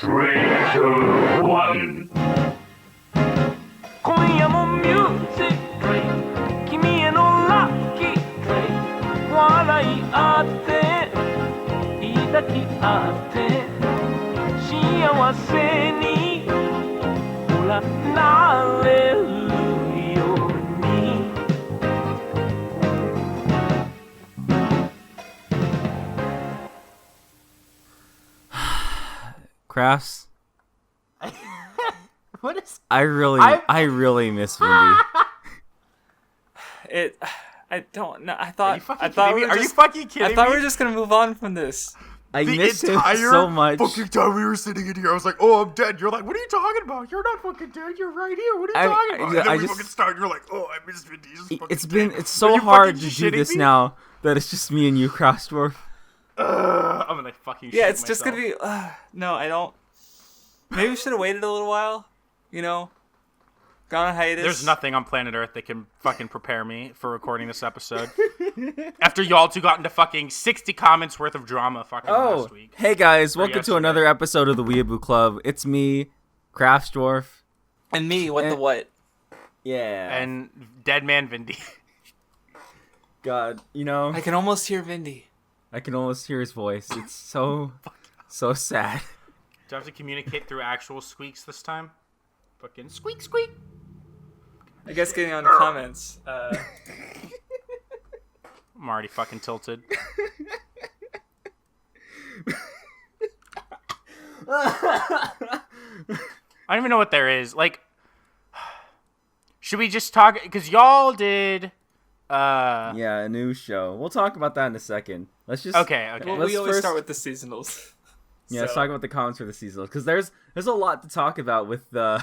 3, 2, 1. 今夜もミュージック君へのラッキー笑い合って抱き合って幸せにほらなれるように Crafts. What is? I really miss Vindy. I don't know. I thought Are you fucking kidding me? I thought we were just gonna move on from this. I The miss him entire so much. fucking time we were sitting in here, I was like, "Oh, I'm dead." You're like, "What are you talking about? You're not fucking dead. You're right here. What are you talking about?" And then we fucking start. You're like, "Oh, I miss Vin Diesel." It's so hard to do this now that it's just me and you, Craftsdwarf. I'm gonna fucking Yeah, shit it's just myself. gonna be. No, I don't. Maybe we should have waited a little while. You know, gone on hiatus. There's nothing on planet Earth that can fucking prepare me for recording this episode. After y'all two got into fucking 60 comments worth of drama fucking last week. Hey guys, welcome to yesterday. another episode of the Weeaboo Club. It's me, Craftsdwarf. And me, what the what? Yeah. And Dead Man Vindy. God, you know, I can almost hear Vindy. I can almost hear his voice. It's so sad. Do I have to communicate through actual squeaks this time? Fucking squeak, squeak. I guess getting on the comments. I'm already fucking tilted. I don't even know what there is. Like, should we just talk? Because y'all did. Yeah, a new show. We'll talk about that in a second. Let's just Okay. Well, Let's we always first- start with the seasonals. Yeah, let's So- talk about the comments for the seasonal because there's a lot to talk about with the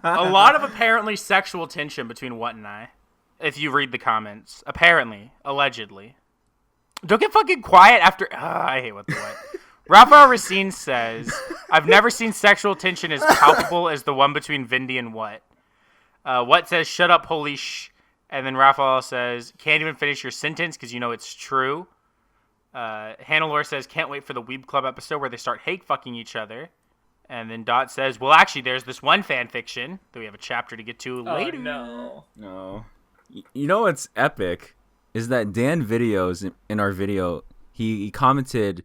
A lot of apparently sexual tension between What and I. If you read the comments, apparently, allegedly. Don't get fucking quiet after. I hate What the What. Raphael Racine says, "I've never seen sexual tension as palpable as the one between Vindy and What." What says, "Shut up, holy sh." And then Raphael says, "Can't even finish your sentence because you know it's true." Hannelore says, "Can't wait for the Weeb Club episode where they start hate fucking each other." And then Dot says, "Well, actually, there's this one fan fiction that we have a chapter to get to later." No. No. You know what's epic is that Dan Videos in our video, he commented,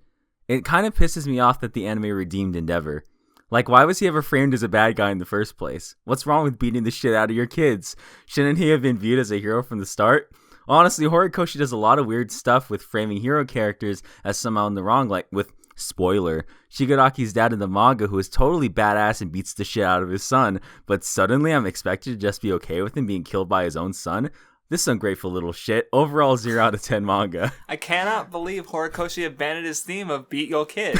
"It kind of pisses me off that the anime redeemed Endeavor. Like, why was he ever framed as a bad guy in the first place? What's wrong with beating the shit out of your kids? Shouldn't he have been viewed as a hero from the start? Honestly, Horikoshi does a lot of weird stuff with framing hero characters as somehow in the wrong, like with, spoiler, Shigaraki's dad in the manga who is totally badass and beats the shit out of his son, but suddenly I'm expected to just be okay with him being killed by his own son? This ungrateful little shit. Overall 0 out of 10 manga." I cannot believe Horikoshi abandoned his theme of beat your kids.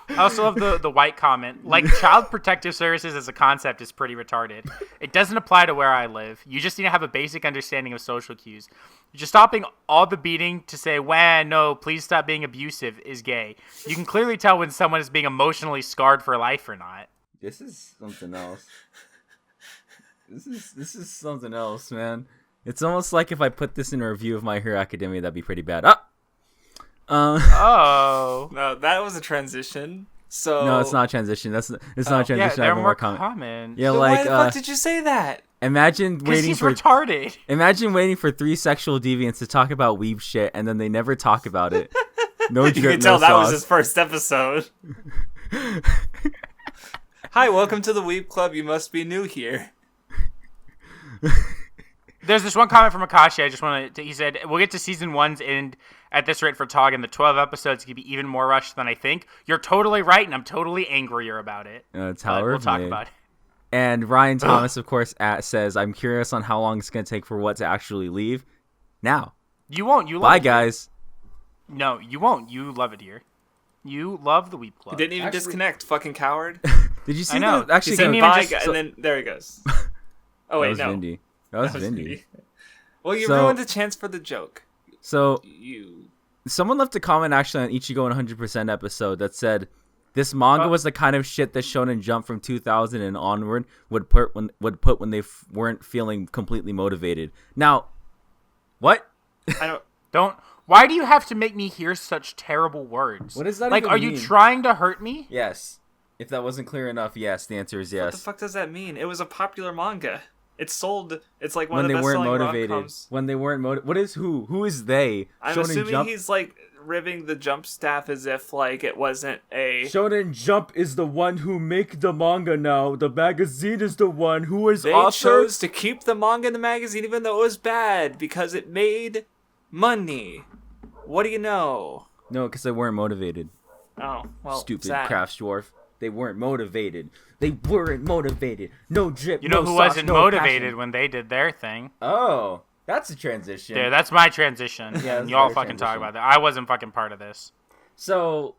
I also love the white comment. Like, child protective services as a concept is pretty retarded. It doesn't apply to where I live. You just need to have a basic understanding of social cues. Just stopping all the beating to say, "Wah, no, please stop being abusive," is gay. You can clearly tell when someone is being emotionally scarred for life or not. This is something else. This is something else, man. It's almost like if I put this in a review of My Hero Academia, that'd be pretty bad. Oh. No, that was a transition. So No, it's not a transition. It's not a transition. Yeah, I there have are one more more comment. comments. Yeah, Then like why the fuck did you say that? imagine Because waiting he's for retarded. imagine waiting for 3 sexual deviants to talk about weeb shit and then they never talk about it. No You drip, can no tell that was sauce. his first episode. Hi, welcome to the Weeb Club. You must be new here. There's this one comment from Akashi. I just want to. He said, "We'll get to season 1's end at this rate for Tog, and the 12 episodes could be even more rushed than I think." You're totally right, and I'm totally angrier about it. It's But Tower we'll of talk May. about it. And Ryan Thomas, of course, says, "I'm curious on how long it's going to take for What to actually leave." Now. You won't. You love Bye, it here. guys. No, you won't. You love it here. You love the Weep Club. Didn't even disconnect, fucking coward. Did you see I know. that? Actually, He said didn't even bye, just- and then there he goes. Oh, that wait, was no. Vindy. That was That was Vindy. Vindy. Well, you So- ruined the chance for the joke. So You. someone left a comment actually on Ichigo 100% episode that said, "This manga was the kind of shit that Shonen Jump from 2000 and onward would put when they weren't feeling completely motivated." Now, what? I don't. Don't Why do you have to make me hear such terrible words? What does that like? even Are mean? you trying to hurt me? Yes. If that wasn't clear enough, yes. The answer is yes. What the fuck does that mean? It was a popular manga. It sold. It's like one When of the they weren't best-selling motivated. rom-coms. When they weren't motivated. What is who? Who is they? I'm Shonen assuming Jump? he's like ribbing the Jump staff as if like it wasn't a. Shonen Jump is the one who make the manga now. The magazine is the one who is They author. chose to keep the manga in the magazine even though it was bad because it made money. What do you know? No, because they weren't motivated. Oh, well, Stupid sad. Craftsdwarf. They weren't motivated. They weren't motivated. No drip. You know no who sauce, wasn't no motivated passion. when they did their thing? Oh, that's a transition. Dude, that's my transition. Yeah, that's Y'all very fucking talk transition. about that. I wasn't fucking part of this. So,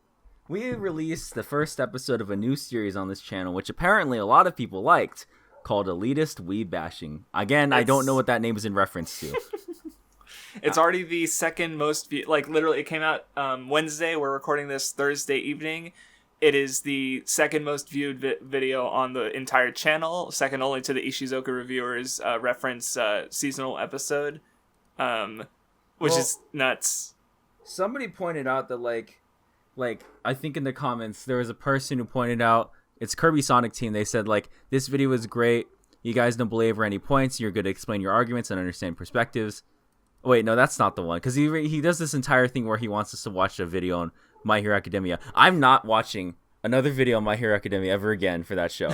we released the first episode of a new series on this channel, which apparently a lot of people liked, called Elitist Weeb Bashing. Again, I don't know what that name is in reference to. It's already the second most like literally it came out Wednesday. We're recording this Thursday evening. It is the second most viewed video on the entire channel, second only to the Ishizoka reviewers reference seasonal episode, which is nuts. Somebody pointed out that like I think in the comments there was a person who pointed out it's Kirby Sonic Team. They said like this video is great. You guys don't belabor any points. You're good to explain your arguments and understand perspectives. Wait, no, that's not the one because he does this entire thing where he wants us to watch a video on My Hero Academia. I'm not watching another video on My Hero Academia ever again for that show.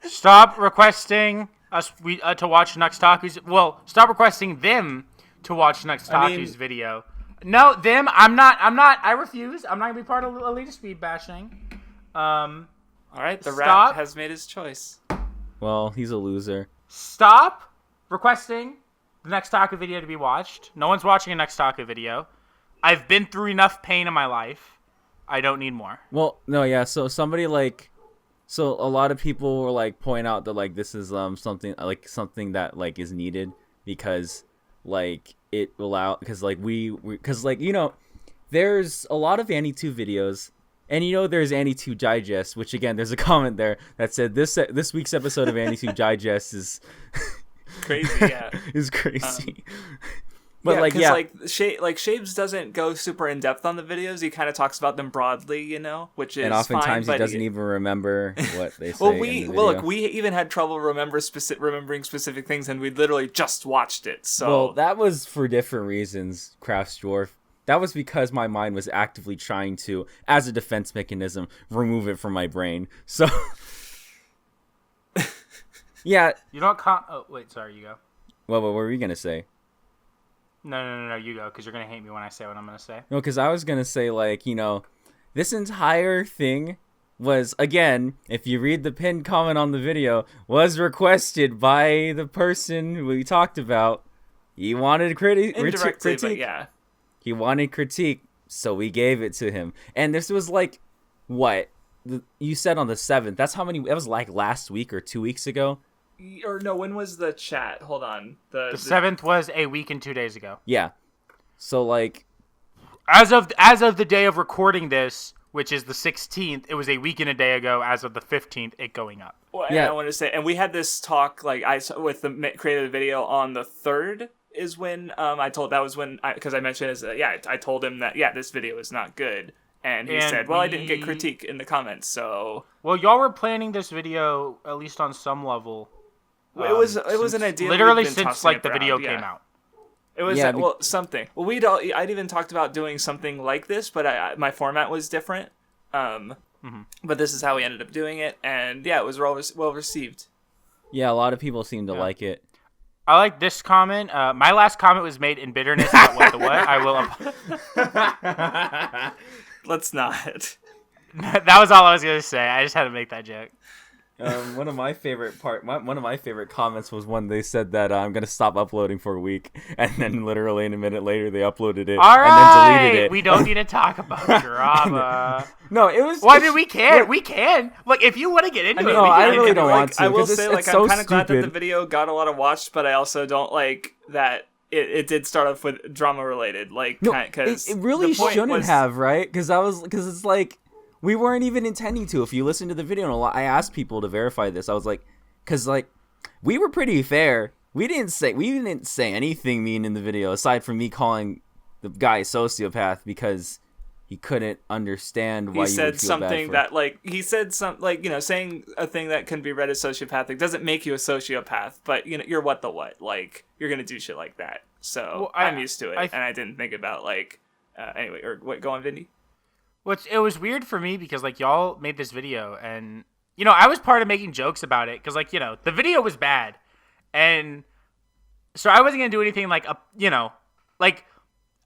Stop requesting us to watch Nuxtaku's. Well, stop requesting them to watch Nuxtaku's video. No, them. I'm not. I refuse. I'm not gonna be part of elitist speed bashing. All right, the Stop. rat has made his choice. Well, he's a loser. Stop requesting the Nuxtaku video to be watched. No one's watching a Nuxtaku video. I've been through enough pain in my life. I don't need more. Well, no, yeah. So somebody so a lot of people were like point out that like this is something that like is needed because like it allow because like because like you know there's a lot of Annie 2 videos and you know there's Annie 2 Digest, which again there's a comment there that said this week's episode of Annie 2 Digest is Crazy, yeah. is crazy. But But yeah, like Shapes doesn't go super in depth on the videos. He kind of talks about them broadly, you know, which is and oftentimes fine, he doesn't even remember what they say. Well, in the look, video. we even had trouble remembering specific things, and we literally just watched it. So Well, that was for different reasons, Craftsdwarf. That was because my mind was actively trying to, as a defense mechanism, remove it from my brain. So, yeah. You don't. Oh wait, sorry. You go. Well, what were you gonna say? No. You go, because you're gonna hate me when I say what I'm gonna say. No, because I was gonna say like this entire thing was again, if you read the pinned comment on the video, was requested by the person we talked about. He wanted indirectly, critique. but yeah. He wanted critique, so we gave it to him. And this was like, what? You said on the 7th. That's how many? That was like last week or 2 weeks ago. Or no, when was the chat? Hold on. The 7th was a week and 2 days ago. Yeah. So like, As of the day of recording this, which is the 16th, it was a week and a day ago. As of the 15th, it going up. Well, Yeah. I want to say, and we had this talk like with the creator of the video on the 3rd. Is when because I mentioned I told him that this video is not good, and he said, well, I didn't get critique in the comments, so well, y'all were planning this video at least on some level. it was an idea literally we've been since tossing like the around, video yeah. came out. It was Yeah, something. Well, I'd even talked about doing something like this, but my format was different. But this is how we ended up doing it, and yeah, it was well received. yeah, a lot of people seem to like it. I like this comment. My last comment was made in bitterness about what the what. I will. Let's not. That was all I was gonna say. I just had to make that joke. One of my favorite comments was when they said that I'm gonna stop uploading for a week, and then literally in a minute later they uploaded it All and then right, deleted it. we don't need to talk about drama. No, it was. Well, I mean, we can. Like, if you want to get into it, no, we I can. really don't want to. I will 'cause say, it's like, so I'm kind of glad that the stupid. video got a lot of watched, but I also don't like that it did start off with drama related. Like, No, because it really shouldn't have, right? Because it's like we weren't even intending to. If you listen to the video, and I asked people to verify this. I was like, because like we were pretty fair. We didn't say anything mean in the video aside from me calling the guy a sociopath because he couldn't understand why he you said would feel something bad for... that like he said some like saying a thing that can be read as sociopathic doesn't make you a sociopath, but you're what like you're gonna do shit like that. So I'm used to it, and I didn't think about like anyway. Or what? Go on, Vindy. It was weird for me because like y'all made this video, and I was part of making jokes about it because like the video was bad, and so I wasn't gonna do anything like like.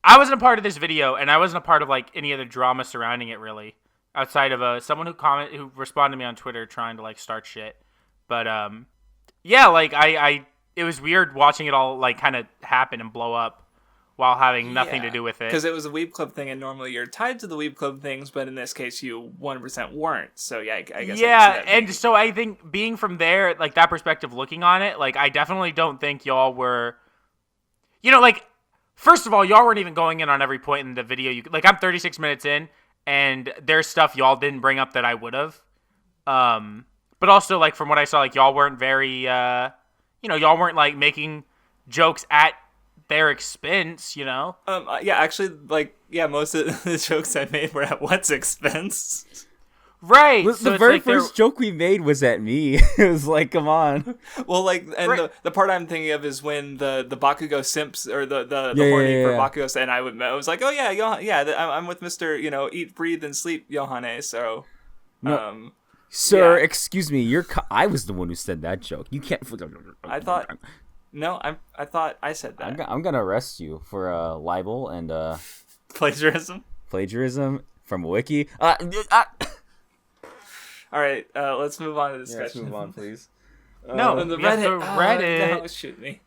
I wasn't a part of this video, and I wasn't a part of like any of the drama surrounding it, really, outside of someone who responded to me on Twitter trying to like start shit. But yeah, like it was weird watching it all like kind of happen and blow up while having nothing to do with it. Because it was a Weeb Club thing, and normally you're tied to the Weeb Club things, but in this case, you 100% weren't. So yeah, I guess. Yeah, and so I think being from there, like that perspective, looking on it, like I definitely don't think y'all were, like. First of all, y'all weren't even going in on every point in the video. Like, I'm 36 minutes in, and there's stuff y'all didn't bring up that I would have. But also, like, from what I saw, like, y'all weren't very, y'all weren't, like, making jokes at their expense, Yeah, actually, like, most of the jokes I made were at what's expense. Right. The very first joke we made was at me. It was like, come on. Well, like, and the part I'm thinking of is when the Bakugo simps or the horny for Bakugo, and I was like, oh yeah, I'm with Mr. Eat, breathe, and sleep, Yohane. So, sir, excuse me, I was the one who said that joke. You can't. I thought. No, I thought I said that. I'm gonna arrest you for libel and plagiarism. Plagiarism from a wiki. All right, let's move on to the discussion. Let's move on, please. No, the Reddit. Reddit. Shoot me.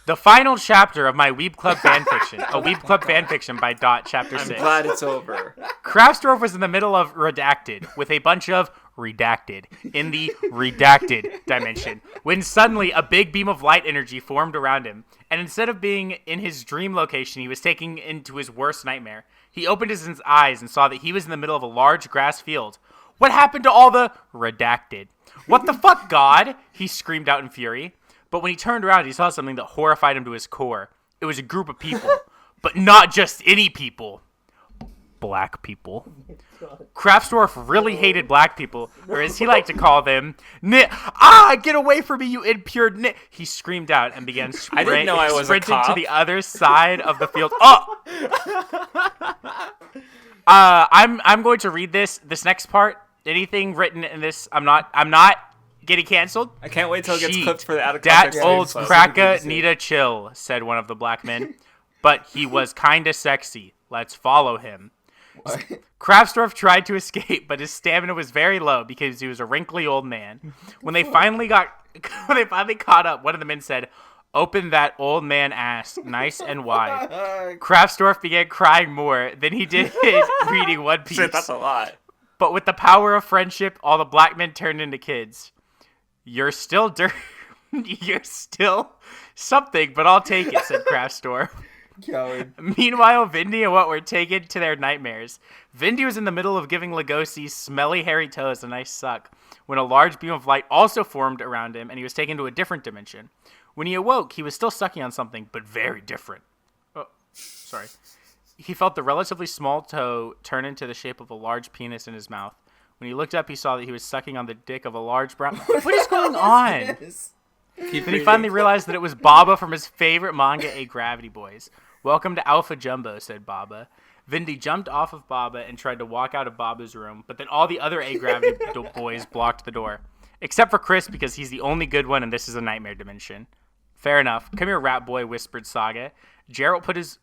The final chapter of my Weeb Club fanfiction. A Weeb Club fanfiction by Chapter 6. I'm glad it's over. Craftsdwarf was in the middle of Redacted with a bunch of Redacted in the Redacted dimension when suddenly a big beam of light energy formed around him, and instead of being in his dream location, he was taken into his worst nightmare. He opened his eyes and saw that he was in the middle of a large grass field. What happened to all the Redacted? What the fuck, God? He screamed out in fury. But when he turned around, he saw something that horrified him to his core. It was a group of people, but not just any people. Black people. Craftsdwarf really hated black people, or as he liked to call them, get away from me, you impure he screamed out and began I didn't know I was sprinting a cop. to the other side of the field. I'm going to read this next part. Anything written in this, I'm not getting canceled. I can't wait till it gets clipped for the out of That context. old cracker need a chill, said one of the black men. But he was kinda sexy. Let's follow him. Craftsdwarf tried to escape, but his stamina was very low because he was a wrinkly old man. When they finally caught up, one of the men said, "Open that old man ass, nice and wide." Craftsdwarf began crying more than he did reading One Piece. Shit, that's a lot. But with the power of friendship, all the black men turned into kids. You're still You're still something, but I'll take it, said Craftsdwarf. Coward. Meanwhile, Vindy and What were taken to their nightmares. Vindy was in the middle of giving Legosi's smelly hairy toes a nice suck when a large beam of light also formed around him and he was taken to a different dimension. When he awoke, he was still sucking on something, but very different. Oh, sorry. He felt the relatively small toe turn into the shape of a large penis in his mouth. When he looked up, he saw that he was sucking on the dick of a large brown... What is going on? Then he finally realized that it was Baba from his favorite manga, A Gravity Boys. Welcome to Alpha Jumbo, said Baba. Vindy jumped off of Baba and tried to walk out of Baba's room, but then all the other A Gravity Boys blocked the door. Except for Chris, because he's the only good one and this is a nightmare dimension. Fair enough. Come here, rat boy, whispered Saga. Gerald put his...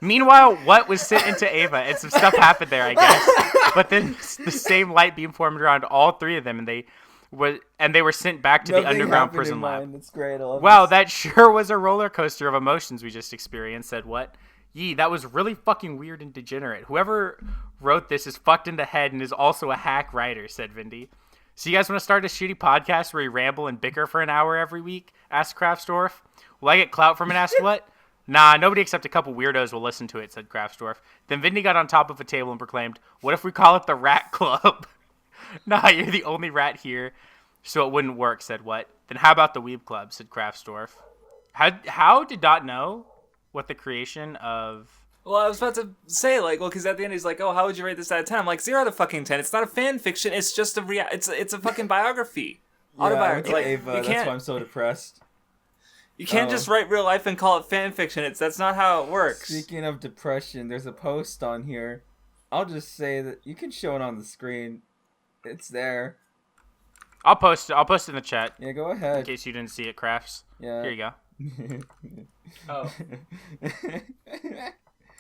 Meanwhile, What was sent into Ava, and some stuff happened there, I guess. But then the same light beam formed around all three of them, and they were sent back to the underground prison lab. That's great. Wow, that sure was a roller coaster of emotions we just experienced, said What. Yee, that was really fucking weird and degenerate. Whoever wrote this is fucked in the head and is also a hack writer, said Vindy. So you guys want to start a shitty podcast where we ramble and bicker for an hour every week? Asked Craftsdwarf. Will I get clout from it? Asked What. Nah, nobody except a couple weirdos will listen to it, said Craftsdwarf. Then Vindy got on top of a table and proclaimed, what if we call it the Rat Club? Nah, you're the only rat here, so it wouldn't work, said What. Then how about the Weeb Club, said Craftsdwarf. How did Dot know? What the creation of? Well, I was about to say, like, well, because at the end he's like, "Oh, how would you rate this out of 10?" I'm like, 0 out of fucking 10. It's not a fan fiction. It's just it's a fucking biography, autobiography. Yeah, Like, Ava, you that's can't why I'm so depressed. you can't just write real life and call it fan fiction. That's not how it works. Speaking of depression, there's a post on here. I'll just say that you can show it on the screen. It's there. I'll post it in the chat Yeah, go in ahead. case you didn't see it, Crafts. Yeah. Here you go. Oh.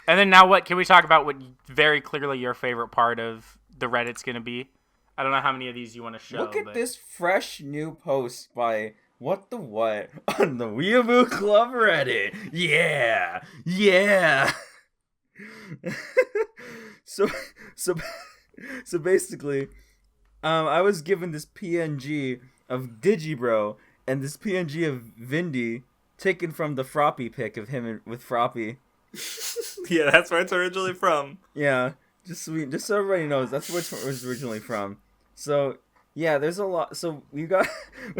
And then now what? Can we talk about what very clearly your favorite part of the Reddit's going to be? I don't know how many of these you want to show. Look at but... this fresh new post by WattheWut on the Weeaboo Club Reddit. Yeah, yeah. so basically, I was given this PNG of Digibro and this PNG of Vindy taken from the Froppy pic of him with Froppy. Yeah, that's where it's originally from. Yeah, just so everybody knows, that's where it was originally from. So yeah, there's a lot. So we got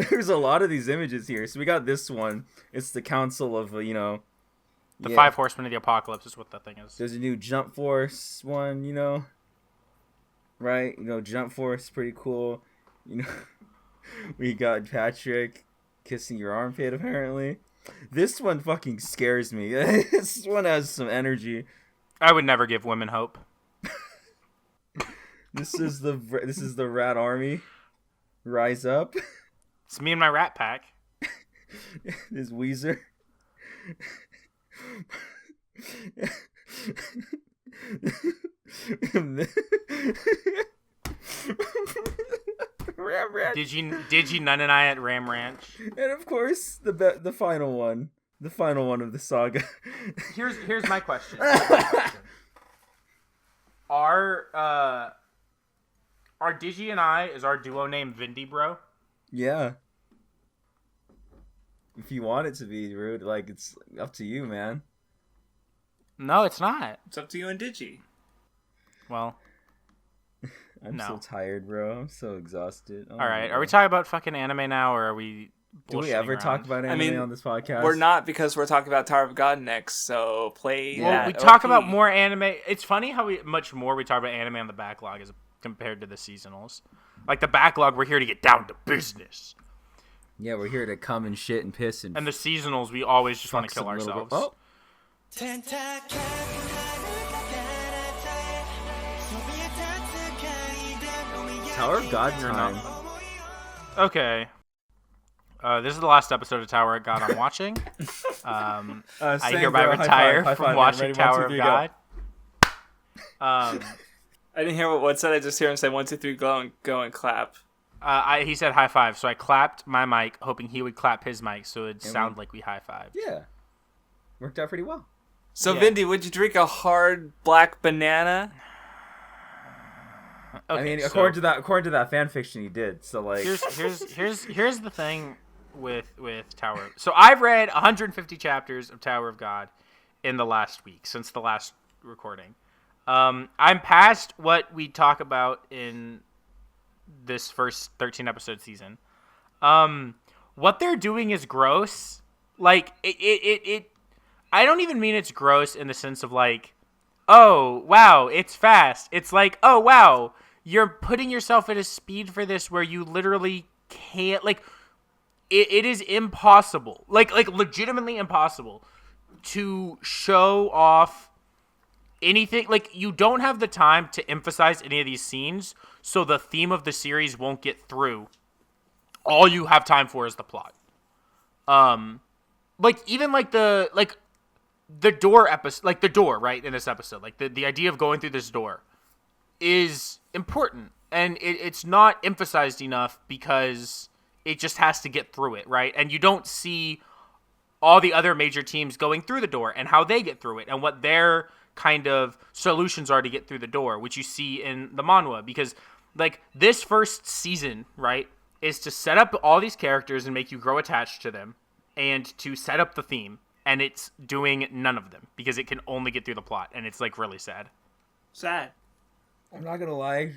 there's a lot of these images here. So we got this one. It's the Council of the 5 Horsemen of the Apocalypse is what that thing is. There's a new Jump Force one, right? Jump Force, pretty cool. We got Patrick kissing your armpit apparently. This one fucking scares me. This one has some energy. I would never give women hope. This is the Rat Army. Rise up. It's me and my Rat Pack. This Weezer. Ram Ranch. Did you Nun and I at Ram Ranch? And of course the final one of the saga. Here's my question. Are Digi and I, is our duo name Vindy Bro? Yeah. If you want it to be, rude, like, it's up to you, man. No, it's not. It's up to you and Digi. Well, I'm so tired, bro. I'm so exhausted. Oh, all right, are we talking about fucking anime now, or are we? Do we ever talk about anime on this podcast? We're not, because we're talking about Tower of God next. So play. Well, that we talk OP. about more anime. It's funny how much more we talk about anime on the backlog as compared to the seasonals. Like the backlog, we're here to get down to business. Yeah, we're here to come and shit and piss and. And the seasonals, we always just want to kill ourselves. Oh. Tower of God time. Okay. This is the last episode of Tower of God I'm watching. I hereby retire from watching Tower of God. I didn't hear what said. I just hear him say 1, 2, 3, go and clap. He said high five, so I clapped my mic, hoping he would clap his mic, so it'd sound like we high fived. Yeah, worked out pretty well. So Yeah. Vindy, would you drink a hard black banana? I Okay, mean, so according to that fan fiction, he did. So like, here's the thing with Tower. So I've read 150 chapters of Tower of God in the last week since the last recording. I'm past what we talk about in this first 13 episode season. What they're doing is gross. Like it I don't even mean it's gross in the sense of like, oh wow, it's fast. It's like, oh wow, you're putting yourself at a speed for this where you literally can't, like, it is impossible, like legitimately impossible to show off anything. Like, you don't have the time to emphasize any of these scenes, so the theme of the series won't get through. All you have time for is the plot. Like, even like the door episode, like the door, right, in this episode, like the idea of going through this door is important, and it's not emphasized enough because it just has to get through it, right? And you don't see all the other major teams going through the door and how they get through it and what their kind of solutions are to get through the door, which you see in the manhwa, because like this first season, right, is to set up all these characters and make you grow attached to them and to set up the theme. And it's doing none of them because it can only get through the plot, and it's like really sad. Sad. I'm not gonna lie.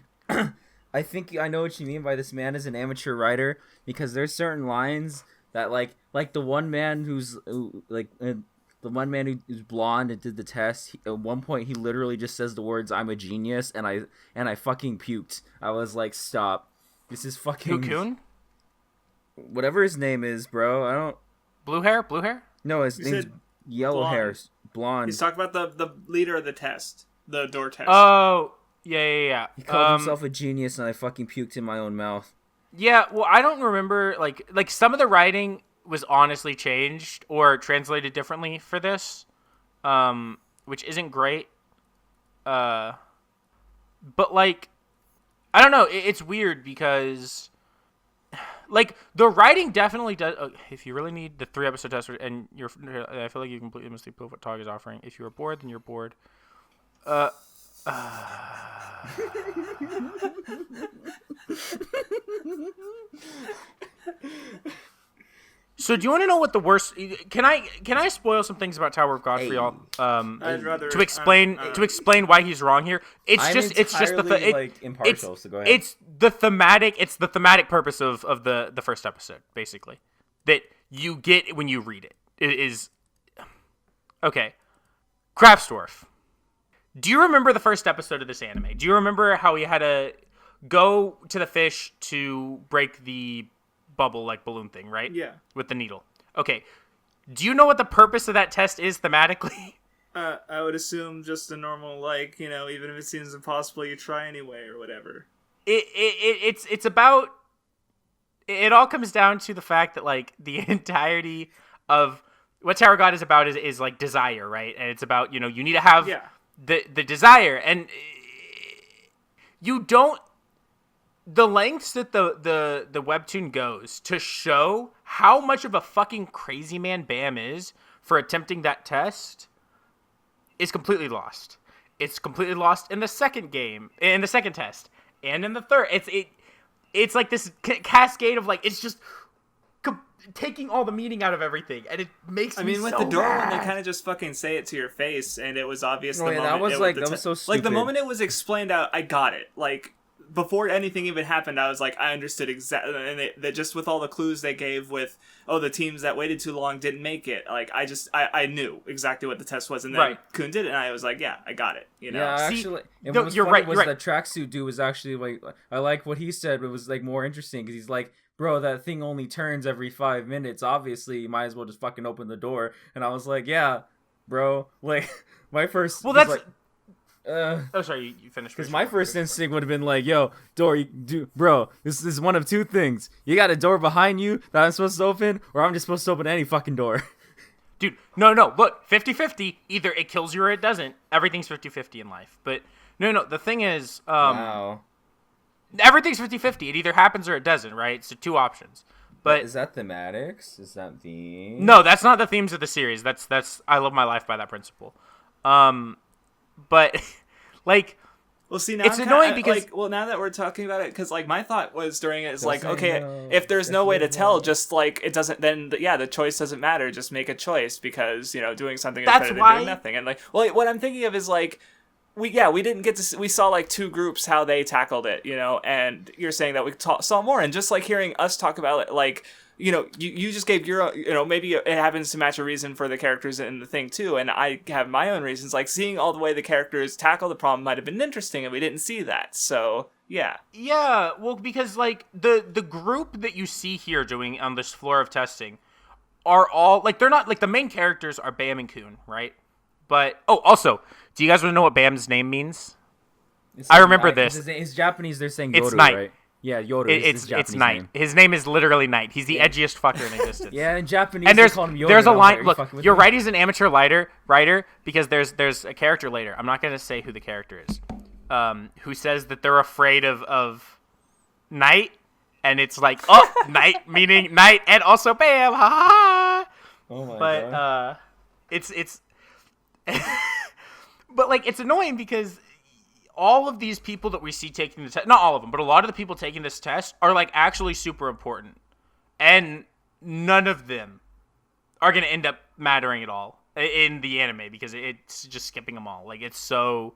I think I know what you mean by this man is an amateur writer, because there's certain lines that like the one man who's like the one man who's blonde and did the test. At one point, he literally just says the words "I'm a genius," and I fucking puked. I was like, "Stop! This is fucking." Cocoon? Whatever his name is, bro. I don't. Blue hair? No, his name's yellow blonde. hair, blonde. He's talking about the leader of the test, the door test. Oh, yeah. He called himself a genius, and I fucking puked in my own mouth. Yeah, well, I don't remember, like some of the writing was honestly changed or translated differently for this, which isn't great. But, like, I don't know, it's weird because, like, the writing definitely does, if you really need the 3-episode test, and I feel like you completely missed the what Tog is offering. If you are bored, then you're bored. So do you want to know what the worst? Can I spoil some things about Tower of God for y'all? I'd rather to explain why he's wrong here. It's just impartial. So go ahead. It's the thematic purpose of the first episode, basically, that you get when you read it. It is okay. Craftsdwarf. Do you remember the first episode of this anime? Do you remember how he had to go to the fish to break the bubble, like, balloon thing, right? Yeah. With the needle. Okay. Do you know what the purpose of that test is thematically? I would assume just a normal, like, you know, even if it seems impossible, you try anyway, or whatever. It's about... It all comes down to the fact that, like, the entirety of... What Tower of God is about is like, desire, right? And it's about, you know, you need to have... Yeah. The desire, and you don't, the lengths that the webtoon goes to show how much of a fucking crazy man Bam is for attempting that test is completely lost. It's completely lost in the second test, and in the third. It's like this cascade of, like, it's just taking all the meaning out of everything, and it makes me with so the door mad. one, they kind of just fucking say it to your face, and it was obvious. The moment that was so like the stupid. moment it was explained out, I got it. Like, before anything even happened, I was like, I understood exactly, and that just with all the clues they gave with, the teams that waited too long didn't make it. Like, I knew exactly what the test was, and then Right. Kun did it, and I was like, yeah, I got it. You know? Yeah, See, actually, and no, what was you're funny right, was you're the right. tracksuit dude was actually like, I like what he said. It was like more interesting because he's like, bro, that thing only turns every 5 minutes. Obviously, you might as well just fucking open the door. And I was like, yeah, bro. Like, my first... Well, that's... like, oh, sorry, you finished. because my first instinct would have been like, yo, door, bro, this is one of two things. You got a door behind you that I'm supposed to open, or I'm just supposed to open any fucking door. Dude, no, look, 50-50, either it kills you or it doesn't. Everything's 50-50 in life. But, no, the thing is, Wow. everything's 50-50. It either happens or it doesn't, right? So two options. But Is that thematics? Is that the... no, that's not the themes of the series. That's I Love My Life by that principle. But, like... Well, see, now it's annoying because... like, now that we're talking about it, because, like, my thought was during it is, like, Doesn't okay, know. if there's no way to Doesn't tell, know. just, like, it doesn't, then, the choice doesn't matter, just make a choice, because, you know, doing something is That's better than why- doing nothing, and, like, well, what I'm thinking of is, like, we didn't get to, we saw, like, two groups, how they tackled it, you know, and you're saying that we saw more, and just, like, hearing us talk about it, like, you know, you just gave your, you know, maybe it happens to match a reason for the characters in the thing too, and I have my own reasons. Like, seeing all the way the characters tackle the problem might have been interesting, and we didn't see that. So yeah, well, because, like, the group that you see here doing on this floor of testing are all, like, they're not, like, the main characters are Bam and Kun, right? But, also, do you guys want to know what Bam's name means? I remember this. It's Japanese, they're saying It's Yoru, Knight. right? Yeah, Yoru. It's Knight. Name. His name is literally Knight. He's the edgiest fucker in existence. Yeah, in Japanese, And they call him Yoru. there's a and I was line. like, Look, fucking with you're me? right. He's an amateur writer because there's a character later. I'm not gonna say who the character is. Who says that they're afraid of Knight, and it's like, oh, Knight meaning Knight, and also Bam, ha ha ha. Oh my But god. it's but, like, it's annoying because all of these people that we see taking the test, not all of them, but a lot of the people taking this test are, like, actually super important. And none of them are going to end up mattering at all in the anime because it's just skipping them all. Like, it's so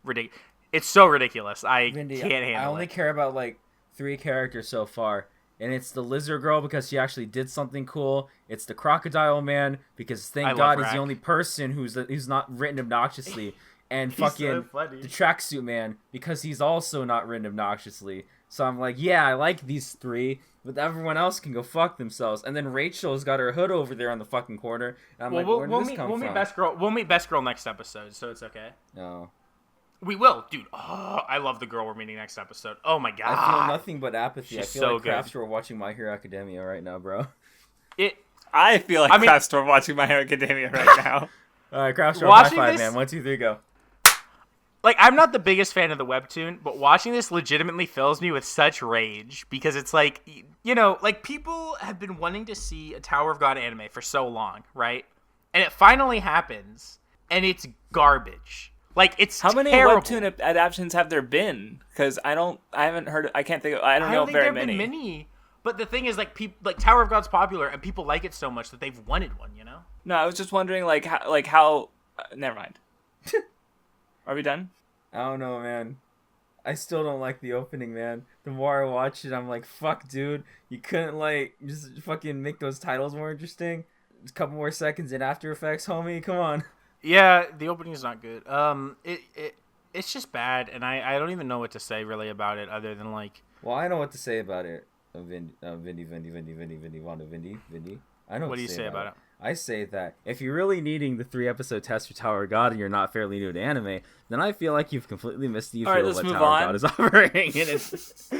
ridiculous. It's so ridiculous. I Vindy, can't handle I only it. care about, like, 3 characters so far. And it's the lizard girl because she actually did something cool. It's the crocodile man because I thank love God he's Rack. the only person who's not written obnoxiously. And He's so fucking funny. the tracksuit man because he's also not written obnoxiously. So I'm like, yeah, I like these three, but everyone else can go fuck themselves. And then Rachel's got her hood over there on the fucking corner. And I'm like, where did this come we'll from? meet Best Girl. We'll meet Best Girl next episode, so it's okay. No. We will, dude. Oh, I love the girl we're meeting next episode. Oh my god. I feel nothing but apathy. She's I feel so like good. Craftsdwarf watching My Hero Academia right now, bro. I feel like Craftsdwarf watching My Hero Academia right now. All right, Craftsdwarf, high Watching five, this- man. 1, 2, 3, go. Like, I'm not the biggest fan of the webtoon, but watching this legitimately fills me with such rage because it's like, you know, like people have been wanting to see a Tower of God anime for so long, right? And it finally happens, and it's garbage. Like, it's How many terrible. webtoon adaptations have there been? Because I don't think I know don't think very there have many. been many. But the thing is, like, like Tower of God's popular, and people like it so much that they've wanted one, you know? No, I was just wondering, how. Never mind. Are we done? I don't know, man. I still don't like the opening, man. The more I watch it, I'm like, fuck, dude. You couldn't, like, just fucking make those titles more interesting? Just a couple more seconds in After Effects, homie. Come on. Yeah, the opening is not good. It's just bad, and I don't even know what to say really about it other than like. Well, I know what to say about it. Vindy. I know What do you say about it? I say that if you're really needing the 3-episode test for Tower of God and you're not fairly new to anime, then I feel like you've completely missed the All right, feel of let's what move Tower on. of God is offering. And it's...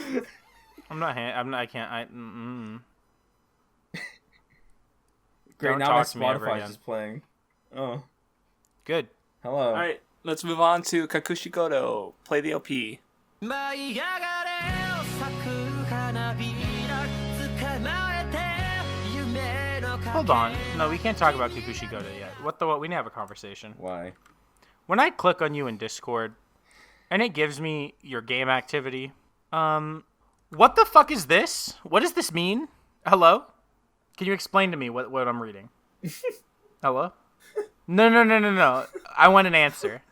I can't. Great, Don't now my talk to me ever Spotify's again. just playing. Oh, Good. hello. All right, let's move on to Kakushigoto. Play the OP. Hold on. No, we can't talk about Kakushigoto yet. What? We need to have a conversation. Why? When I click on you in Discord, and it gives me your game activity, what the fuck is this? What does this mean? Hello? Can you explain to me what I'm reading? Hello? No. I want an answer.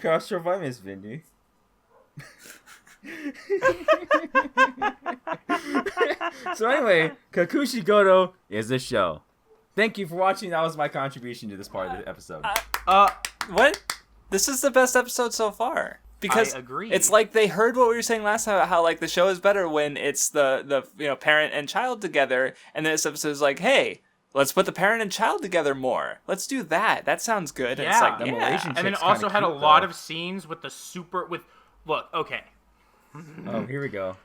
Craftsdwarf, I miss Vindy. So anyway, Kakushigoto is the show. Thank you for watching. That was my contribution to this part of the episode. What? This is the best episode so far. Because I agree. it's like they heard what we were saying last time about how like the show is better when it's the parent and child together, and this episode is like, hey, let's put the parent and child together more. Let's do that. That sounds good. And it's Yeah. like, The yeah. Malaysian And then chick's also kinda had a cute, lot though. of scenes with look, okay. Oh, here we go.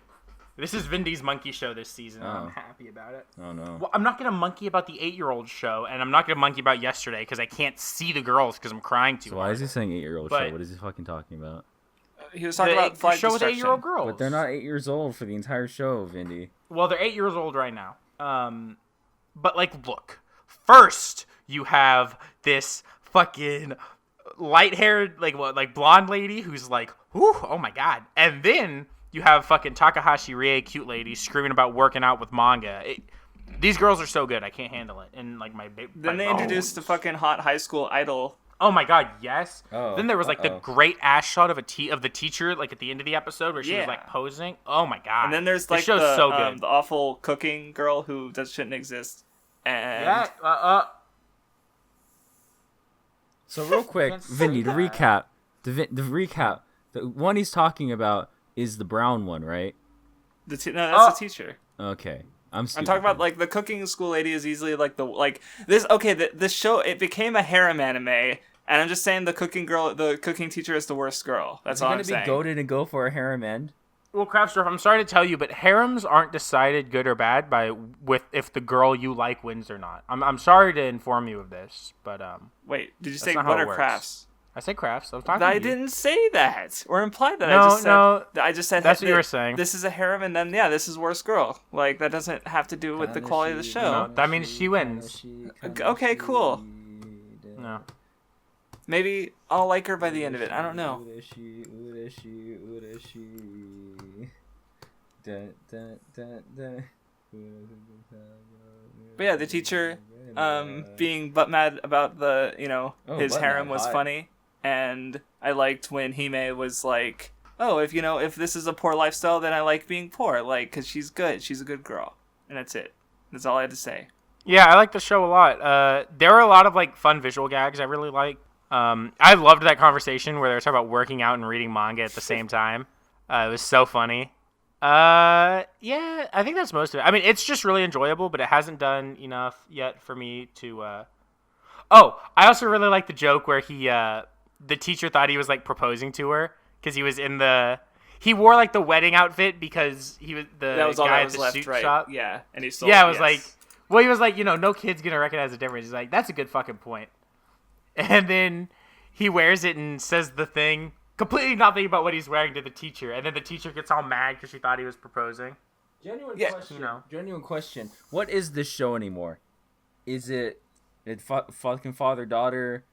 This is Vindy's monkey show this season, and Oh. I'm happy about it. Oh no. Well, I'm not going to monkey about the 8-year-old show, and I'm not going to monkey about yesterday because I can't see the girls because I'm crying too So why hard. is he saying 8-year-old But- show? What is he fucking talking about? He was talking about The flight show with destruction. 8-year-old girls. But they're not 8 years old for the entire show, Vindy. Well, they're 8 years old right now. But like, look. First, you have this fucking light-haired, like blonde lady who's like, whew, oh my god. And then you have fucking Takahashi Rie, cute lady, screaming about working out with manga. These girls are so good, I can't handle it. And like Then they introduced the fucking hot high school idol. Oh my god, yes. Oh, Then there was like the great ass shot of of the teacher, like at the end of the episode where she was Yeah. like posing. Oh my god. And then there's This like show's the so good. the awful cooking girl who shouldn't exist. And Yeah. So real quick, Can't say Vindy, to that. recap, the one he's talking about is the brown one, right? that's Oh. the teacher. Okay. I'm I'm stupid. talking about like the cooking school lady is easily like this. Okay, this show it became a harem anime, and I'm just saying the cooking teacher is the worst girl. That's Is he all I'm gonna be saying. goaded and go for a harem end? Well, Craftsdwarf, I'm sorry to tell you, but harems aren't decided good or bad with if the girl you like wins or not. I'm sorry to inform you of this, but Wait, did you That's say not how what it are works. crafts? I said crafts. I was talking I to you. didn't say that or imply that. No, I just said, no, I just said that's that what you were saying. This is a harem, and then this is worst girl. Like that doesn't have to do with the quality of the show. No, that means she wins. Okay, cool. No. Maybe I'll like her by the end of it. I don't know. But yeah, the teacher being butt mad about the his butt harem mad, was hot. funny, and I liked when Hime was like oh, if this is a poor lifestyle, then I like being poor, like, because she's good. She's a good girl. And that's it. That's all I had to say. Yeah, I like the show a lot. There are a lot of like fun visual gags I really like. I loved that conversation where they were talking about working out and reading manga at the same time. It was so funny. Yeah, I think that's most of it. I mean, it's just really enjoyable, but it hasn't done enough yet for me to. Oh, I also really like the joke where the teacher thought he was like proposing to her because he was he wore like the wedding outfit because he was the that was all guy that at was the left, suit right? shop. Yeah, and he Yeah, it was like, well, he was like, no kid's gonna recognize the difference. He's like, that's a good fucking point. And then he wears it and says the thing, completely not thinking about what he's wearing to the teacher. And then the teacher gets all mad because she thought he was proposing. Genuine Yeah. question. Genuine question. What is this show anymore? Is it fucking father-daughter,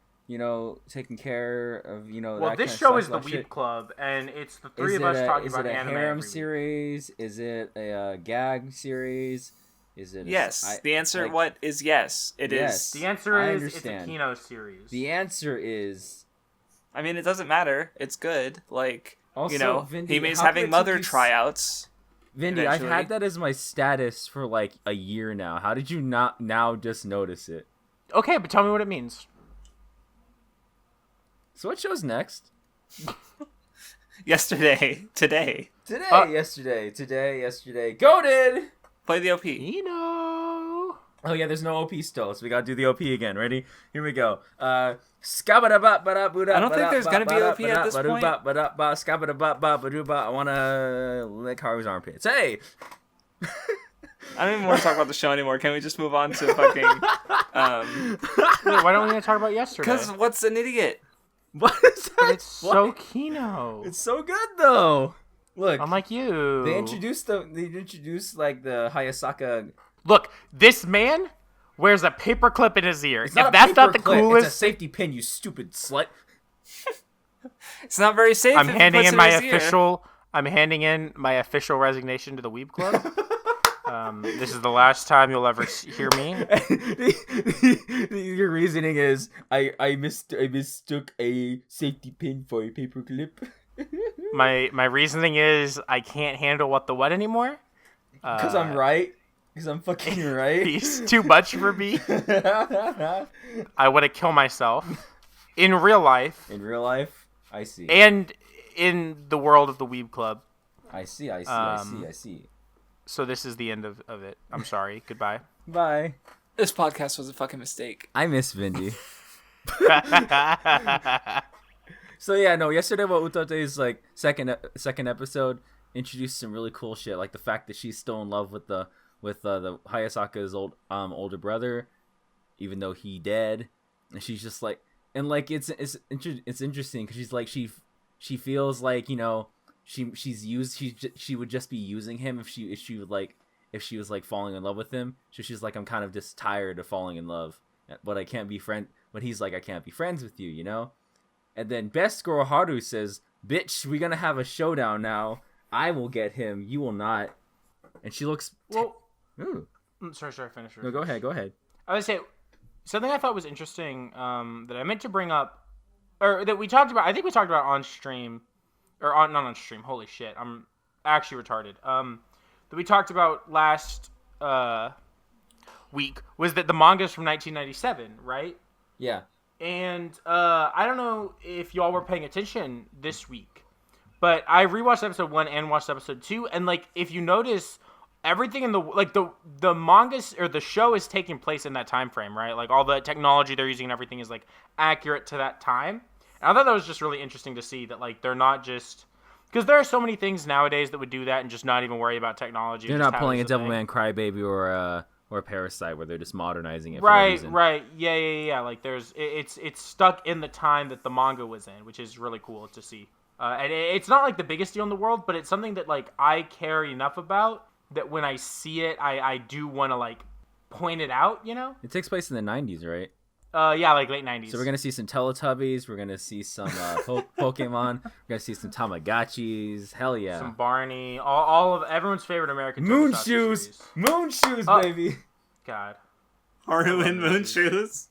taking care of, Well, that this kind show of is the shit? Weeb Club, and it's the three of us talking about anime. Is it a harem every week. series? Is it a gag series? Is it? Yes. The answer, what is yes? It is. Yes. The answer I is it's a understand. Kino series. The answer is. I mean, it doesn't matter. It's good. Like, Also, Vindy, he's how could having it mother take you tryouts. Vindy, I've eventually. had that as my status for like a year now. How did you not now just notice it? Okay, but tell me what it means. So what show's next? Yesterday. Today. Yesterday. Goated! Play the OP. Oh yeah, there's no OP still, so we gotta do the OP again. Ready? Here we go. I don't think there's gonna be OP at this point. I wanna lick Haru's armpits. Hey! I don't even want to talk about the show anymore. Can we just move on to fucking... Wait, why don't we talk about yesterday? Because what's an idiot? What is that? It's so Kino. It's so good though. Look, Unlike you. they introduced like the Hayasaka. Look, this man wears a paperclip in his ear. It's If not a that's not the paperclip, coolest, it's a safety pin, you stupid slut. It's not very safe. I'm if he handing puts in it my his ear. official resignation to the Weeb Club. This is the last time you'll ever hear me. Your reasoning is I mistook a safety pin for a paperclip. My reasoning is I can't handle WattheWut anymore. Because I'm right. Because I'm fucking right. He's too much for me. I want to kill myself in real life. In real life, I see. And in the world of the Weeb Club. I see. So this is the end of it. I'm sorry. Goodbye. Bye. This podcast was a fucking mistake. I miss Vindy. So yeah, no. Yesterday, what Uttate's like second episode introduced some really cool shit, like the fact that she's still in love with the Hayasaka's older brother, even though he dead, and she's just like, and like it's interesting because she's like she feels like she would just be using him if she was like falling in love with him. So she's like, I'm kind of just tired of falling in love, but I can't be friend. But he's like, I can't be friends with you, And then Best Girl Haru says, "Bitch, we're gonna have a showdown now. I will get him. You will not." And she looks. Well, Ooh. sorry, finish. No, go ahead. I would say something I thought was interesting that I meant to bring up, or that we talked about. I think we talked about on stream, or not on stream. Holy shit, I'm actually retarded. That we talked about last week was that the manga's from 1997, right? Yeah. And I don't know if y'all were paying attention this week, but I rewatched episode 1 and watched episode 2, and like if you notice, everything in the manga or the show is taking place in that time frame, right? Like all the technology they're using and everything is like accurate to that time. And I thought that was just really interesting to see that like they're not just because there are so many things nowadays that would do that and just not even worry about technology. They're just not have it pulling a as thing. Devilman Crybaby or Parasite where they're just modernizing it. Right. For no reason. Yeah. Like it's stuck in the time that the manga was in, which is really cool to see. And it's not like the biggest deal in the world, but it's something that like I care enough about that when I see it, I do want to like point it out, It takes place in the 90s, right? Yeah, like late 90s. So we're gonna see some Teletubbies. We're gonna see some Pokemon. We're gonna see some Tamagotchis. Hell yeah! Some Barney. All of everyone's favorite American Moon Tokusatsu shoes, series. moon shoes, Oh. baby. God. Haru in moon shoes.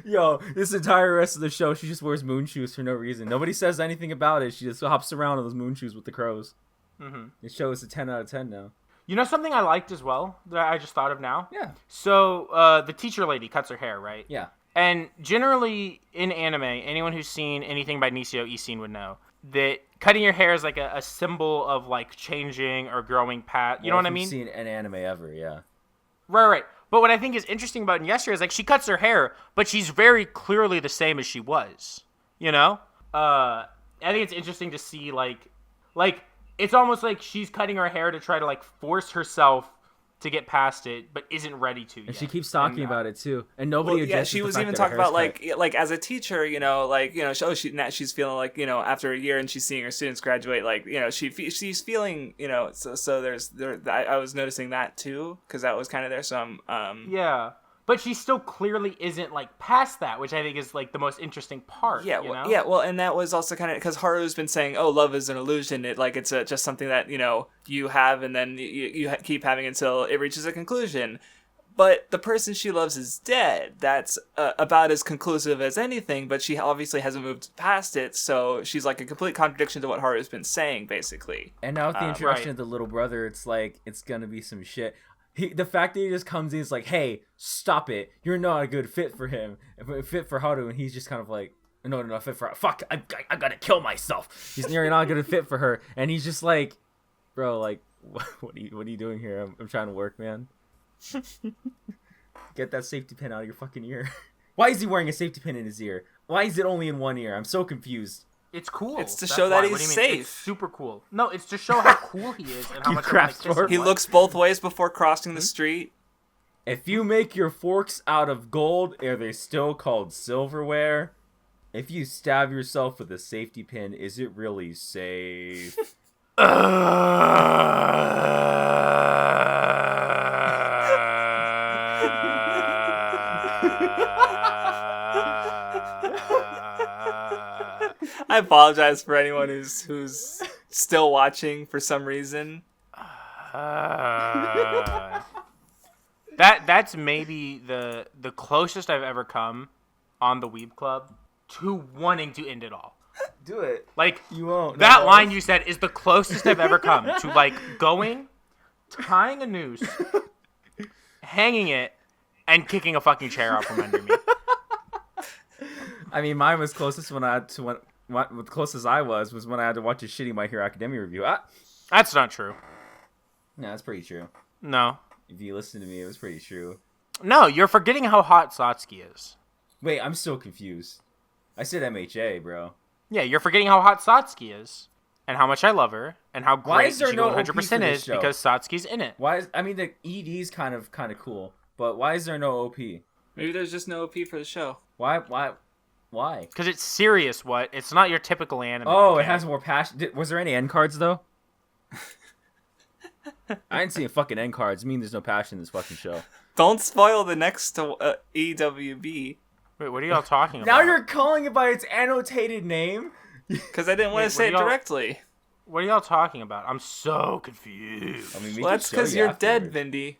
Yo, this entire rest of the show, she just wears moon shoes for no reason. Nobody says anything about it. She just hops around on those moon shoes with the crows. Mm-hmm. The show is a 10 out of 10 now. You know something I liked as well that I just thought of now? Yeah. So the teacher lady cuts her hair, right? Yeah. And generally in anime, anyone who's seen anything by Nisio Isin would know that cutting your hair is like a symbol of like changing or growing path. You know what I mean? I've seen an anime ever, yeah. Right. But what I think is interesting about Yester is like she cuts her hair, but she's very clearly the same as she was. You know? I think it's interesting to see like it's almost like she's cutting her hair to try to like force herself to get past it, but isn't ready to yet. And she keeps talking about it too, and nobody. Yeah, she was even talking about like as a teacher, she's feeling like after a year and she's seeing her students graduate, like she's feeling so I was noticing that too because that was kind of there some yeah. But she still clearly isn't, like, past that, which I think is, like, the most interesting part, Yeah, well, and that was also kind of... Because Haru's been saying, oh, love is an illusion. It's just something that, you have, and then you keep having until it reaches a conclusion. But the person she loves is dead. That's about as conclusive as anything, but she obviously hasn't moved past it, so she's, like, a complete contradiction to what Haru's been saying, basically. And now with the introduction of the little brother, it's like, it's gonna be some shit... the fact that he just comes in is like, hey, stop it. You're not a good fit for him. Fit for Haru. And he's just kind of like, no, fit for her. Fuck, I gotta kill myself. You're not gonna fit for her. And he's just like, bro, like, what are you doing here? I'm trying to work, man. Get that safety pin out of your fucking ear. Why is he wearing a safety pin in his ear? Why is it only in one ear? I'm so confused. It's cool. It's to show that he's safe. It's super cool. No, it's to show how cool he is and how much Craftsdwarf. He looks both ways before crossing the street. If you make your forks out of gold, are they still called silverware? If you stab yourself with a safety pin, is it really safe? I apologize for anyone who's still watching for some reason. That's maybe the closest I've ever come on the Weeb Club to wanting to end it all. Do it. Like you won't. That line you said is the closest I've ever come to like going, tying a noose, hanging it, and kicking a fucking chair out from under me. I mean, mine was closest when I had to the closest I was when I had to watch a shitty My Hero Academia review. That's not true. No, that's pretty true. No. If you listen to me, it was pretty true. No, you're forgetting how hot Satsuki is. Wait, I'm still confused. I said MHA, bro. Yeah, you're forgetting how hot Satsuki is, and how much I love her, and how great she 100% is because Satsuki's in it. I mean, the ED's kind of cool, but why is there no OP? Maybe there's just no OP for the show. Why? Because it's serious. What? It's not your typical anime. Oh, okay? It has more passion. Was there any end cards though? I didn't see a fucking end cards. I mean, there's no passion in this fucking show. Don't spoil the next EWB. Wait, what are y'all talking about? Now you're calling it by its annotated name? Because I didn't want to say it directly. What are y'all talking about? I'm so confused. I mean, well, that's because you're dead, Vindy.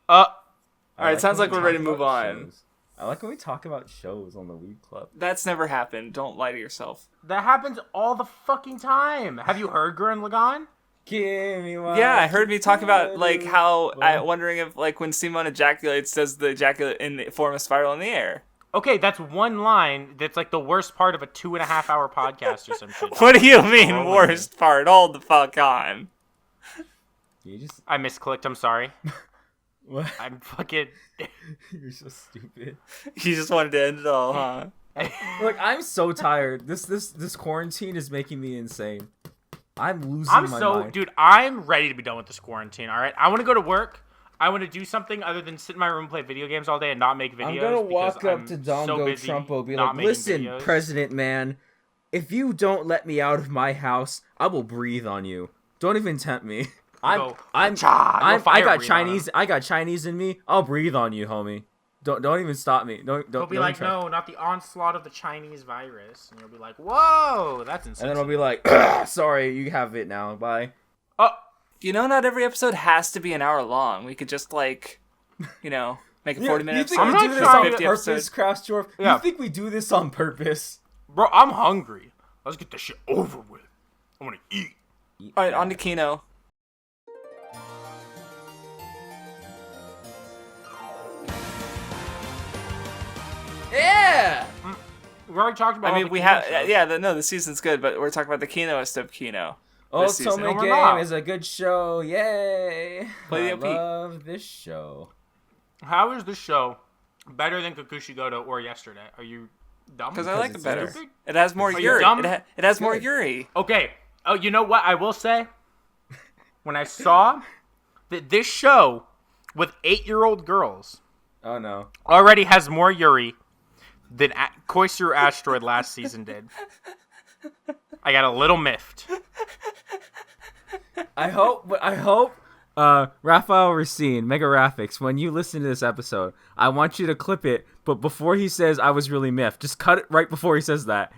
Alright, sounds like we're ready to move on. I like when we talk about shows on the Weeb Club. That's never happened. Don't lie to yourself. That happens all the fucking time. Have you heard Gurren Lagann? Give me one. Yeah, I heard me talk about like how I'm wondering if like when Simon ejaculates, does the ejaculate in the form a spiral in the air? Okay, that's one line that's like the worst part of a 2.5 hour podcast or some shit. What do you mean worst part? Hold the fuck on. I misclicked, I'm sorry. What? I'm fucking... You're so stupid. You just wanted to end it all, huh? Look, I'm so tired. This quarantine is making me insane. I'm losing my mind. Dude, I'm ready to be done with this quarantine, alright? I want to go to work. I want to do something other than sit in my room and play video games all day and not make videos. I'm going to walk up to Dongo Trumpo and be like, listen, videos. President man, if you don't let me out of my house, I will breathe on you. Don't even tempt me. I got Chinese in me. I'll breathe on you, homie. Don't even stop me. Don't be like, no, not the onslaught of the Chinese virus. And you'll be like, whoa, that's insane. And then I'll be like, sorry, you have it now. Bye. Oh, you know, not every episode has to be an hour long. We could just like, Make it 40 You minutes. think I'm we not do this trying on to- 50 purpose, episodes. Craftsdwarf? Yeah. You think we do this on purpose? Bro, I'm hungry. Let's get this shit over with. I want to eat. All right, on to Kino. Yeah. We already talked about. I all mean, the we Kino have shows. the season's good, but we're talking about the Kinoest of Kino. This season. Otome No, we're Game not. is a good show. Yay! Play the I OP. love this show. How is this show better than Kakushigoto or yesterday? Are you dumb? Because I like it it's better. stupid. It has more Are you Yuri. dumb? It has more Good. Yuri. Okay. Oh, you know what I will say? When I saw that this show with 8-year-old girls Oh no. already has more Yuri than Koisuru Asteroid last season did, I got a little miffed. I hope. Raphael Racine, Mega Graphics, when you listen to this episode, I want you to clip it, but before he says I was really miffed, just cut it right before he says that.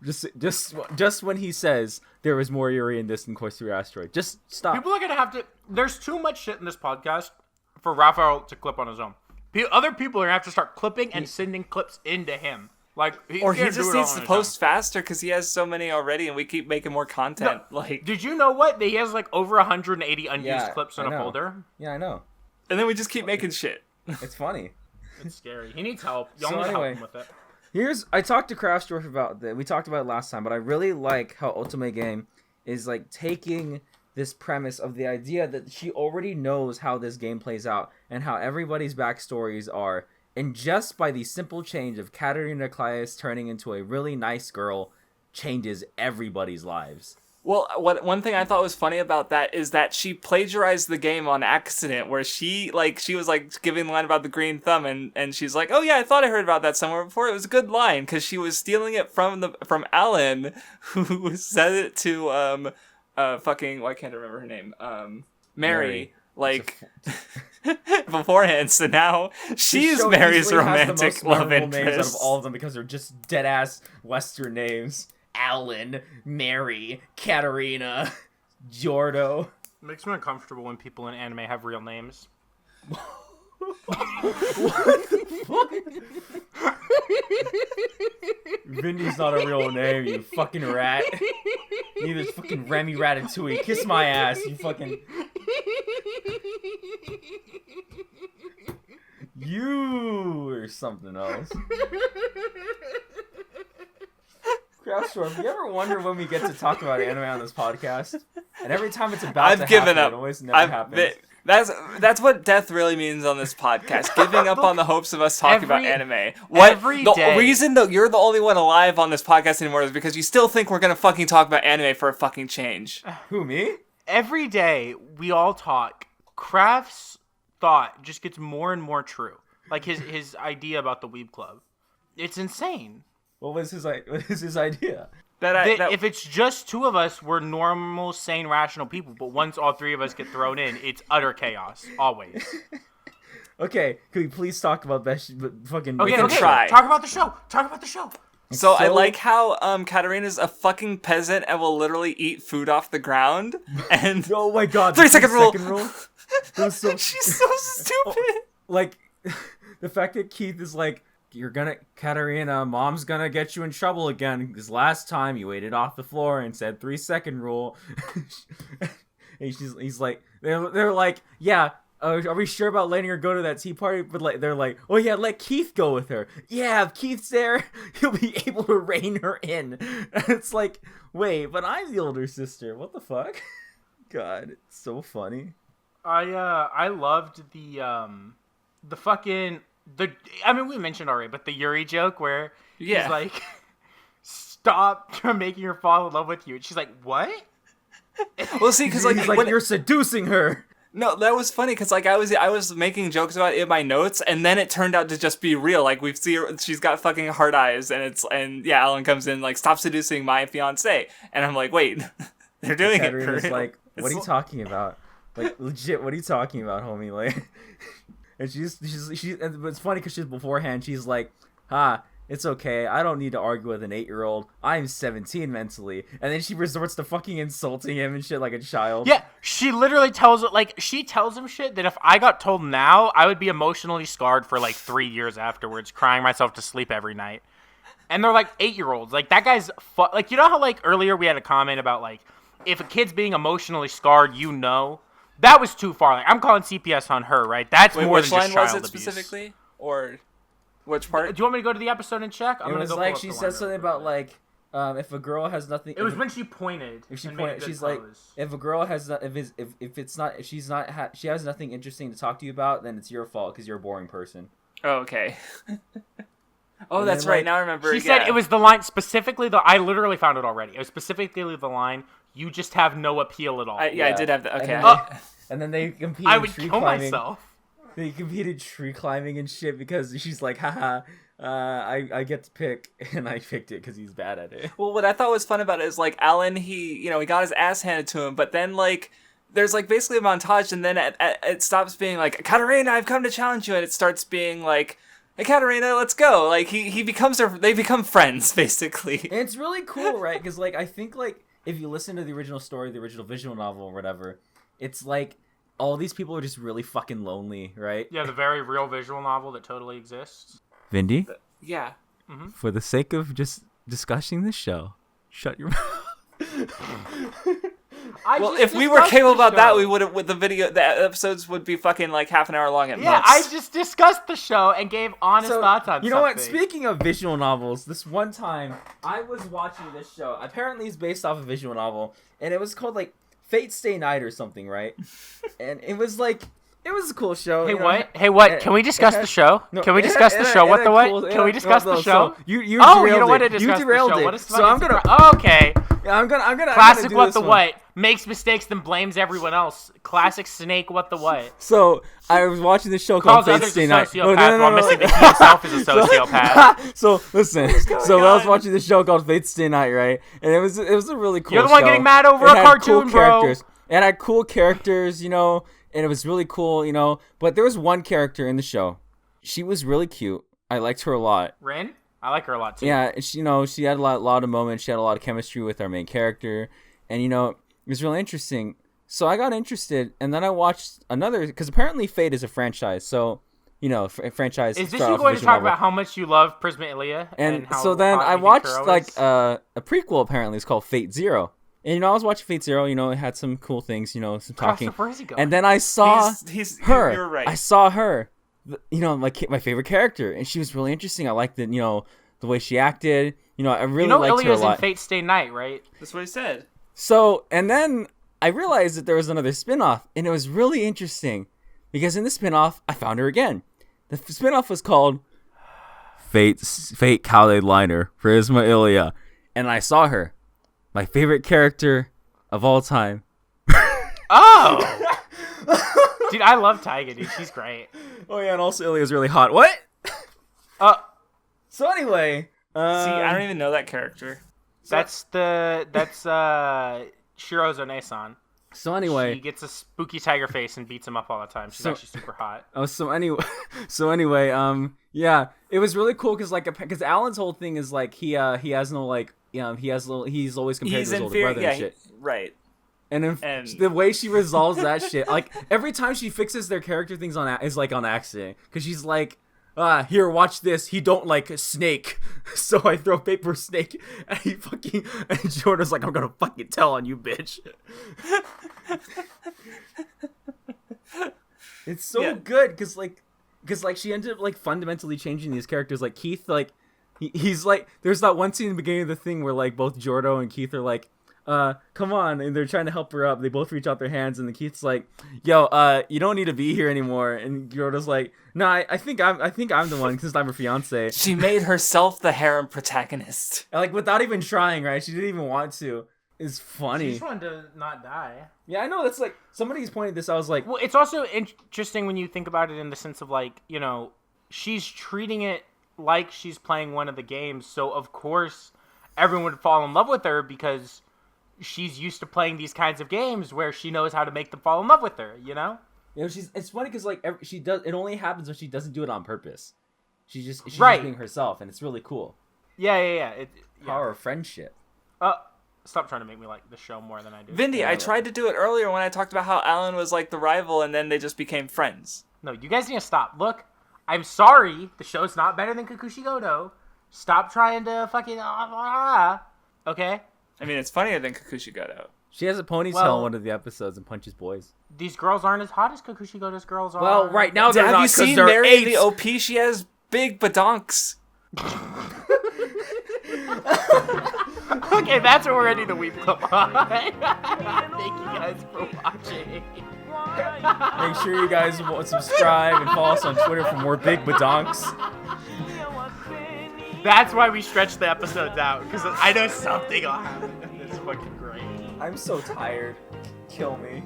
just when he says there was more Yuri in this than Koisuru Asteroid. Just stop. People are gonna have to. There's too much shit in this podcast for Raphael to clip on his own. Other people are gonna have to start clipping and sending clips into him. Like, Or he can't do just it all needs on to his post faster because he has so many already, and we keep making more content. No. Like, Did you know what? That he has like over 180 unused Yeah, clips in I a know. folder. Yeah, I know. and then we just keep making shit. It's funny. It's scary. He needs help. Y'all So need anyway. help him with it. I talked to Craftsdwarf about that. We talked about it last time, but I really like how Otome Game is like taking this premise of the idea that she already knows how this game plays out and how everybody's backstories are, and just by the simple change of Katarina Claes turning into a really nice girl changes everybody's lives. Well, one thing I thought was funny about that is that she plagiarized the game on accident, where she was like giving the line about the green thumb, and she's like, "Oh yeah, I thought I heard about that somewhere before." It was a good line because she was stealing it from Alan, who said it to fucking, why can't I remember her name? Mary. Like beforehand, so now she's show Mary's easily has the romantic most love memorable names out interest. of all of them because they're just dead ass Western names. Alan, Mary, Katarina, Jordo. It makes me uncomfortable when people in anime have real names. Vindy's not a real name, you fucking rat. Neither is fucking Remy Ratatouille. Kiss my ass, you fucking. You or something else. Craftsdwarf, you ever wonder when we get to talk about anime on this podcast? And every time it's about to I've given happen, up. it always never happens. That's what death really means on this podcast. Giving up on the hopes of us talking about Every- anime. every the day. reason that you're the only one alive on this podcast anymore is because you still think we're gonna fucking talk about anime for a fucking change. Who, me? Every day we all talk. Kraft's thought just gets more and more true. Like his idea about the Weeb Club. It's insane. What was his idea? That if it's just two of us, we're normal, sane, rational people. But once all three of us get thrown in, it's utter chaos. Always. Okay, could we please talk about fucking... Okay, can okay. try. Talk about the show. Talk about the show. So I So- like how Katarina's a fucking peasant and will literally eat food off the ground. And Oh my god. 3-second rule. That was so... she's so stupid. Like, the fact that Keith is like, Katarina, mom's gonna get you in trouble again, because last time you ate it off the floor and said 3-second rule. And he's like, they're like, yeah, are we sure about letting her go to that tea party? But like, they're like, oh yeah, let Keith go with her. Yeah, if Keith's there, he'll be able to rein her in. And it's like, wait, but I'm the older sister. What the fuck? God, it's so funny. I loved the fucking I mean, we mentioned already, but the Yuri joke where Yeah. he's like, stop making her fall in love with you. And she's like, what? Well, see, because like, He's like, when- you're seducing her. no, that was funny because like I was making jokes about it in my notes, and then it turned out to just be real. Like we see her, she's got fucking hard eyes, and yeah, Alan comes in like, stop seducing my fiance, and I'm like, wait, they're doing it for Katarina's real. like, what are you talking about? Like, legit, what are you talking about, homie? Like, and she's and it's funny because she's beforehand, she's like, It's okay. I don't need to argue with an 8-year-old. I'm 17 mentally. And then she resorts to fucking insulting him and shit like a child. Yeah, she literally tells it like she tells him shit that if I got told now, I would be emotionally scarred for like 3 years afterwards, crying myself to sleep every night. And they're like 8-year-olds. Like that guy's like, you know how like earlier we had a comment about like if a kid's being emotionally scarred, you know, that was too far. Like I'm calling CPS on her, right? That's more which than line just child was it abuse. specifically, or which part? Do you want me to go to the episode and check? It was like she said something about like if a girl has nothing. It was when she pointed. If she and made a pointed, good she's like, pose. if a girl has not, if she's not, she has nothing interesting to talk to you about, then it's your fault because you're a boring person. Oh, okay. Oh, And that's then, right. like, Now I remember. She said it was the line specifically. I literally found it already. It was specifically the line. You just have no appeal at all. I did have that. Okay. And then they competed. I would tree kill climbing. myself. They competed tree climbing and shit because she's like, haha, I get to pick, and I picked it because he's bad at it. Well, what I thought was fun about it is like Alan, he got his ass handed to him, but then like there's like basically a montage, and then it stops being like, Katarina, I've come to challenge you, and it starts being like, hey Katarina, let's go. Like they become friends basically. And it's really cool, right? Because like I think like if you listen to the original story, the original visual novel or whatever, it's like all these people are just really fucking lonely, right? Yeah, the very real visual novel that totally exists. Vindy, Yeah. for the sake of just discussing this show, shut your mouth. Well, if we were capable about that, we would have. With the episodes would be fucking like half an hour long at Yeah, most. I just discussed the show and gave honest thoughts on you know what? something. Speaking of visual novels, this one time I was watching this show. Apparently, it's based off a visual novel, and it was called like Fate Stay Night or something, right? And it was like it was a cool show. Hey, you know? what? Hey, what? Can we discuss the show? Can we discuss the show? What the what? Can we discuss the show? So you Oh, you derailed don't want to it. discuss You derailed the show. it. What is So I'm gonna. Okay. I'm gonna. Classic do what this the one. what? Makes mistakes then blames everyone else. Classic Snake what the what? So I was watching this show called Calls Fate others a Stay Night. sociopath while missing that he himself is a sociopath. So listen. So I was watching this show called Fate Stay Night, right? And it was a really cool. You're the one show. getting mad over It a had cartoon, cool bro. characters. It had cool characters, you know, and it was really cool, you know. But there was one character in the show. She was really cute. I liked her a lot. Rin? I like her a lot too. Yeah, she, you know, she had a lot of moments. She had a lot of chemistry with our main character, and you know, it was really interesting. So I got interested, and then I watched another because apparently Fate is a franchise. So you know, franchise. Is this start you off going to visual talk novel. about how much you love Prisma Ilia? And how so then hot I you think watched Kuro like is? a prequel. Apparently, it's called Fate Zero. And you know, I was watching Fate Zero. You know, it had some cool things. You know, some talking. Where is he going? And then I saw her. You're right. I saw her. You know, my favorite character, and she was really interesting. I liked the way she acted. You know, I really liked her a Ilia's in lot. Fate Stay Night, right? That's what he said. So, and then I realized that there was another spinoff, and it was really interesting because in the spinoff, I found her again. The spinoff was called Fate Kale Liner Prisma Ilia, and I saw her, my favorite character of all time. Oh, dude, I love Taiga, dude. She's great. Oh yeah, and also Ilia's really hot. What? So anyway, See, I don't even know that character. That's Shiro's One-san. So anyway, She gets a spooky tiger face and beats him up all the time. She's So- actually super hot. Oh, so anyway, yeah, it was really cool because Alan's whole thing is like he has no like he's always compared He's to his older inferior. brother Yeah, and shit. right. And the way she resolves that shit, like every time she fixes their character things is like on accident, because she's like, here, watch this. He don't like a snake, so I throw paper snake, and and Jordan's like, I'm gonna fucking tell on you, bitch. It's so good, because she ended up like fundamentally changing these characters. Like Keith, like he's like, there's that one scene in the beginning of the thing where like both Jordo and Keith are like, come on, and they're trying to help her up. They both reach out their hands, and the Keith's like, yo, you don't need to be here anymore. And Jordo's like, no, I think I'm the one since I'm her fiance. She made herself the harem protagonist. And, like without even trying, right? She didn't even want to. It's She funny. just wanted to not die. Yeah, I know. That's like somebody's pointed this. I was like, Well, it's also interesting when you think about it in the sense of like, you know, she's treating it like she's playing one of the games. So of course, everyone would fall in love with her because she's used to playing these kinds of games where she knows how to make them fall in love with her, you know? you know, it's funny because like she does. It only happens when she doesn't do it on purpose. She's just Right. being herself, and it's really cool. Yeah. Power of friendship. Stop trying to make me like the show more than I do. Vindy, I tried to do it earlier when I talked about how Alan was like the rival, and then they just became friends. No, you guys need to stop. Look, I'm sorry. The show's not better than Kakushigoto. Stop trying to fucking... Okay? I mean, it's funnier than Kakushigoto. She has a ponytail in one of the episodes and punches boys. These girls aren't as hot as Kakushigoto's girls are. Well, right now they're Have not you because seen they're Mary apes. the OP? She has big badonks. Okay, that's what we're ending the Weeb Club on. Thank you guys for watching. Make sure you guys subscribe and follow us on Twitter for more big badonks. That's why we stretch the episodes out, because I know something will happen. It's fucking great. I'm so tired. Kill me.